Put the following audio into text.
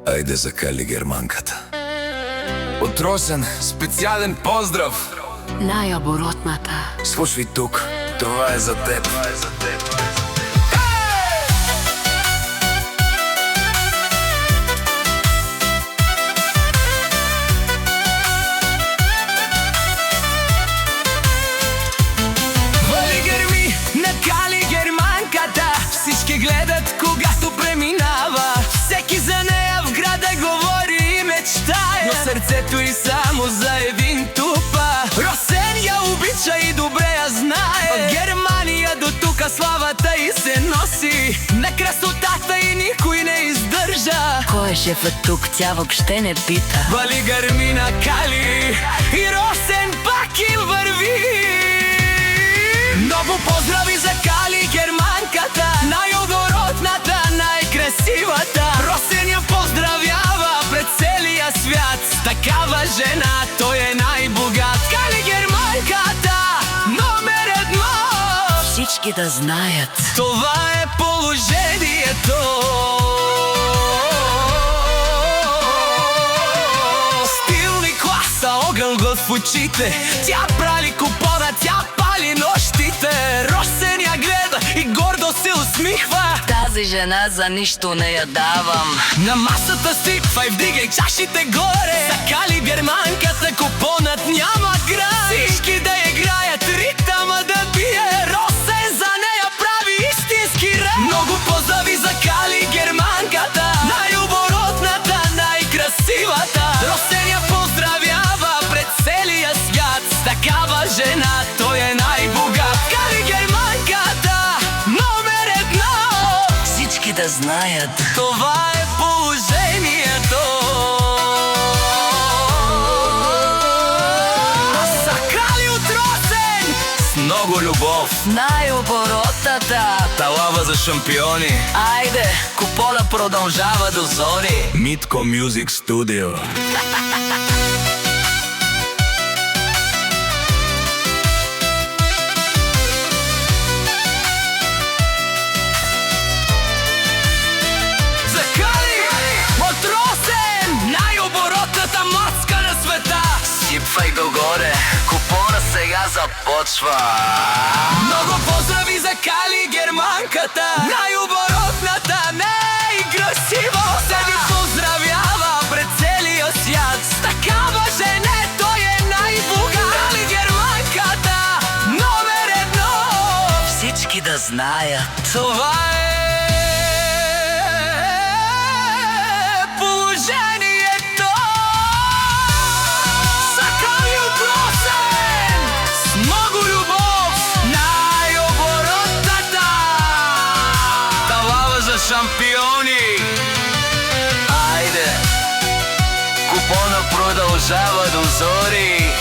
Айде закали германката. От Росен специален поздрав! Най-оборотната. Слушай тук, това е за теб. Вали герми, накали германката. Всички гледат, когато преминава. Всеки за нея в града говори и мечтае, но сърцето й само за един тупа. Росен я обича и добре я знае. В Германия до тука славата й се носи. На красотата и никой не издържа. Кой е шефът тук, тя въобще не пита. Вали гърми, накали и Росен пак им върви. Много поздрави за Кали германката, най-оборотната, най-красивата. Росен я поздравява пред целия свят. С такава жена той е най-богат. Кали германката, номер едно. Всички да знаят. Това е положението. Стил и класа, огън в очите. Тя прали купона, тя пали нощите. Росен я гледа и гордо се усмихва. Тази жена за нищо не я давам. На масата сипва и вдигай чашите горе. За Кали германката купонът няма грай. Всички да играят, ритъма да бие. Росен за нея прави истински рай. Много поздрави за Кали германката, най-оборотната, най-красивата. Росен я поздравява пред целия свят. С такава жена той е най-богат. Кали германката, номер едно. Всички да знаят. Това е положението. За Кали от Росен с много любов. Най-оборотната. Талава за шампиони. Айде, купона продължава до зори. Митко Мюзик Студио. За Кали от Росен, най-оборотната мацка на света. Сипвай го горе, купона сега започва. Много поздрави за Кали германката, най-оборотната, най-красива. Се ви поздравява пред целия свят. С такава жена той е най-богат. Кали германката, номер едно. Всички да знаят. Това е положението. За Кали от Росен с много любов, най-оборотната. Талава за шампиони. Айде, купона продължава до зори.